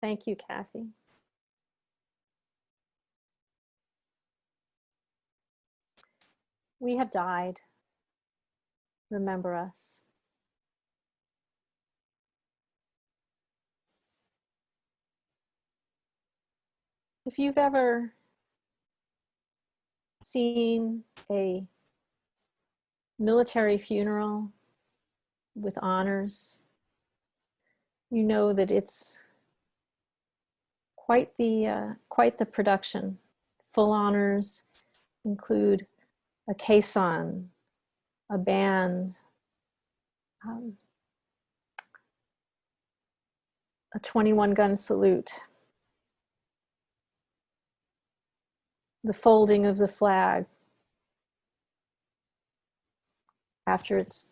Thank you, Kathy. We have died. Remember us. If you've ever seen a military funeral with honors, you know that it's quite the production. Full honors include a caisson, a band, a 21-gun salute, the folding of the flag after it's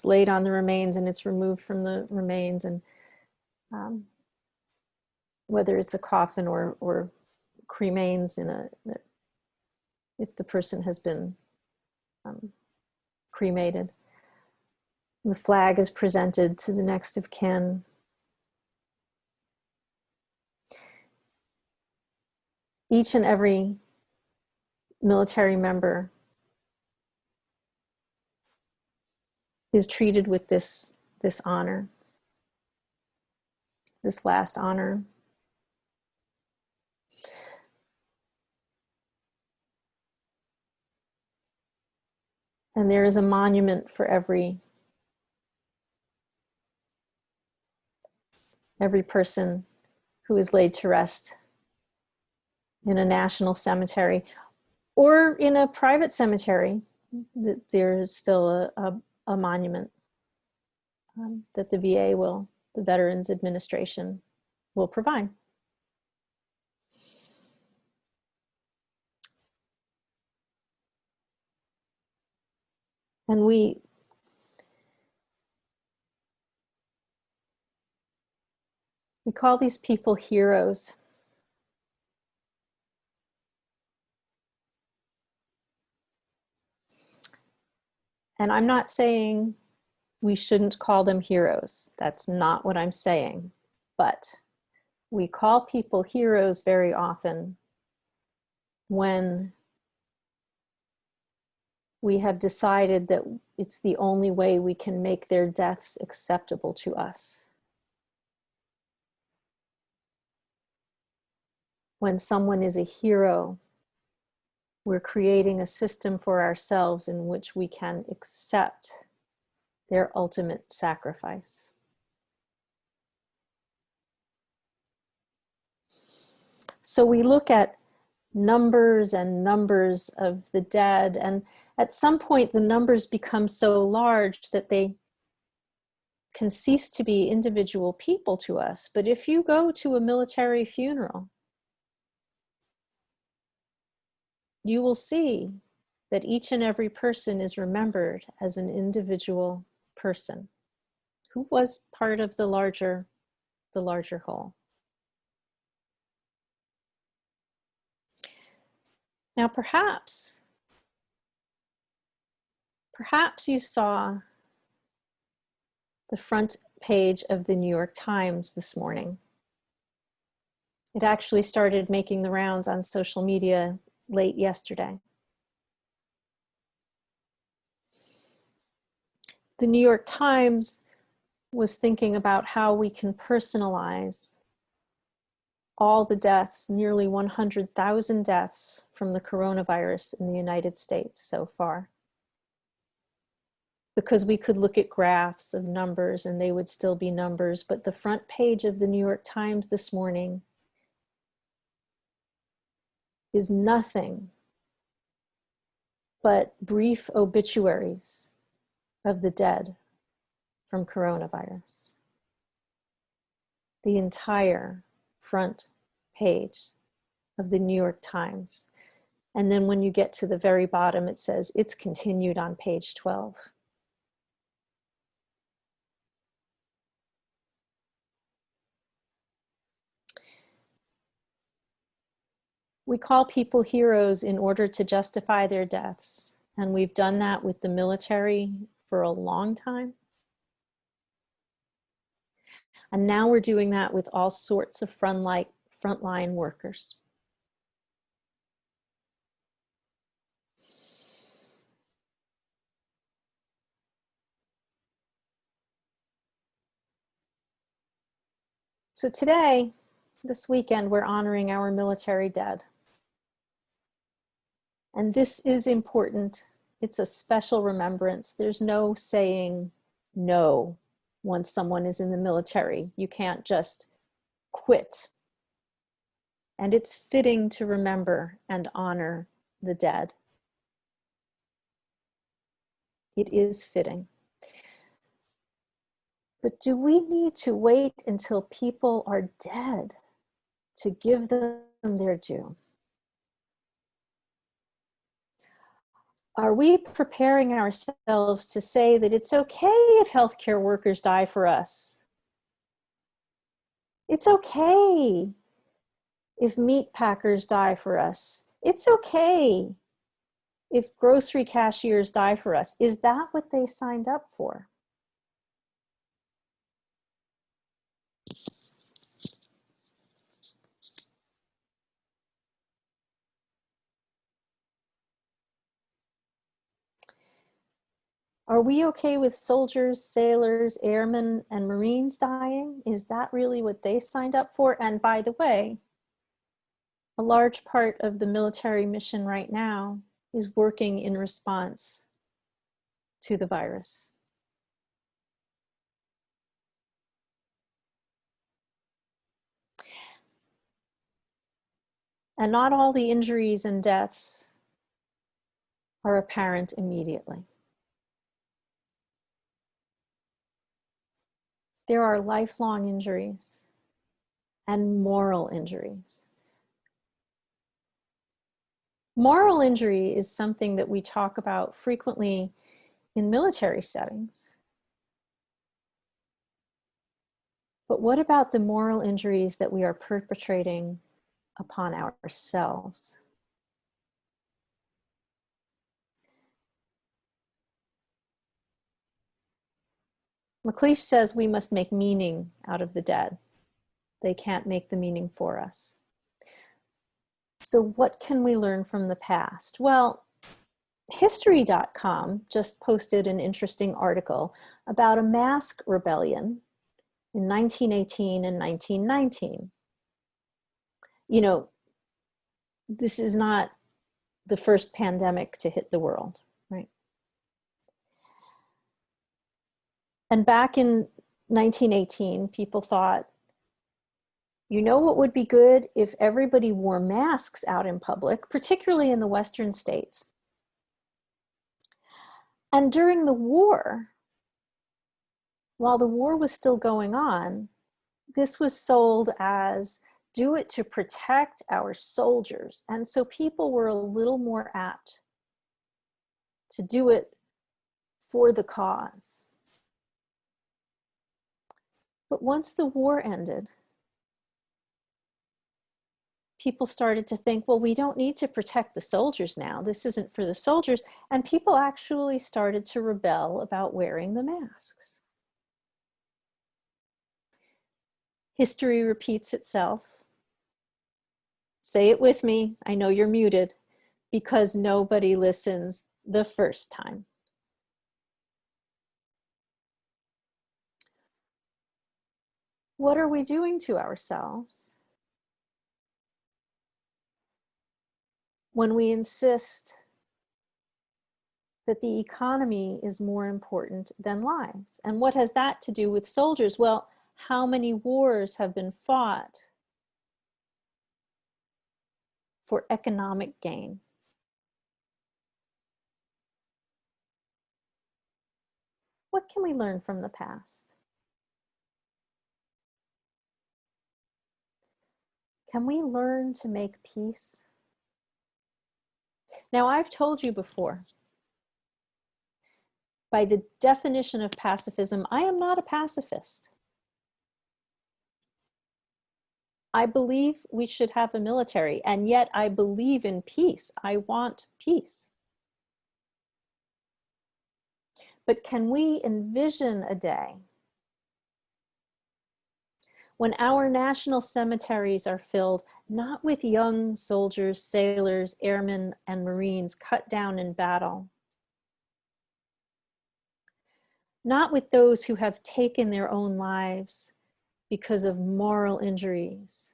laid on the remains and it's removed from the remains, and whether it's a coffin or cremains if the person has been cremated. The flag is presented to the next of kin. Each and every military member is treated with this honor, this last honor. And there is a monument for every person who is laid to rest in a national cemetery or in a private cemetery. There is still a monument that the VA the Veterans Administration will provide. And we call these people heroes. And I'm not saying we shouldn't call them heroes. That's not what I'm saying. But we call people heroes very often when we have decided that it's the only way we can make their deaths acceptable to us. When someone is a hero, we're creating a system for ourselves in which we can accept their ultimate sacrifice. So we look at numbers and numbers of the dead, and at some point the numbers become so large that they can cease to be individual people to us. But if you go to a military funeral, you will see that each and every person is remembered as an individual person who was part of the larger whole. Now, perhaps you saw the front page of the New York Times this morning. It actually started making the rounds on social media late yesterday. The New York Times was thinking about how we can personalize all the deaths, nearly 100,000 deaths from the coronavirus in the United States so far. Because we could look at graphs of numbers and they would still be numbers, but the front page of the New York Times this morning is nothing but brief obituaries of the dead from coronavirus. The entire front page of the New York Times. And then when you get to the very bottom, it says it's continued on page 12. We call people heroes in order to justify their deaths. And we've done that with the military for a long time. And now we're doing that with all sorts of frontline workers. So today, this weekend, we're honoring our military dead. And this is important. It's a special remembrance. There's no saying no once someone is in the military. You can't just quit. And it's fitting to remember and honor the dead. It is fitting. But do we need to wait until people are dead to give them their due? Are we preparing ourselves to say that it's okay if healthcare workers die for us? It's okay if meat packers die for us. It's okay if grocery cashiers die for us. Is that what they signed up for? Are we okay with soldiers, sailors, airmen, and Marines dying? Is that really what they signed up for? And by the way, a large part of the military mission right now is working in response to the virus. And not all the injuries and deaths are apparent immediately. There are lifelong injuries and moral injuries. Moral injury is something that we talk about frequently in military settings. But what about the moral injuries that we are perpetrating upon ourselves? McLeish says we must make meaning out of the dead. They can't make the meaning for us. So what can we learn from the past? Well, History.com just posted an interesting article about a mask rebellion in 1918 and 1919. You know, this is not the first pandemic to hit the world, right? And back in 1918, people thought, you know what would be good if everybody wore masks out in public, particularly in the Western states. And during the war, while the war was still going on, this was sold as do it to protect our soldiers. And so people were a little more apt to do it for the cause. But once the war ended, people started to think, well, we don't need to protect the soldiers now. This isn't for the soldiers. And people actually started to rebel about wearing the masks. History repeats itself. Say it with me. I know you're muted. Because nobody listens the first time. What are we doing to ourselves when we insist that the economy is more important than lives? And what has that to do with soldiers? Well, how many wars have been fought for economic gain? What can we learn from the past? Can we learn to make peace? Now, I've told you before, by the definition of pacifism, I am not a pacifist. I believe we should have a military, and yet I believe in peace. I want peace. But can we envision a day When our national cemeteries are filled not with young soldiers, sailors, airmen, and Marines cut down in battle, not with those who have taken their own lives because of moral injuries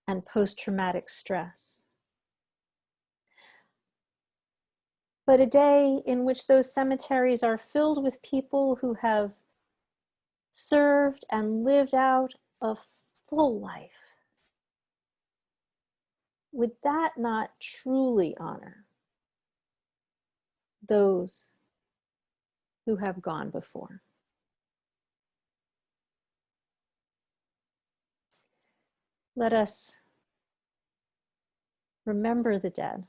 and post-traumatic stress, but a day in which those cemeteries are filled with people who have served and lived out a full life. Would that not truly honor those who have gone before? Let us remember the dead.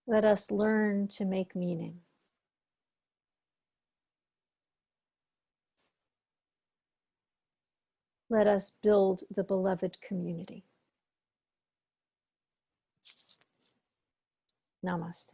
Let us learn to make meaning. Let us build the beloved community. Namaste.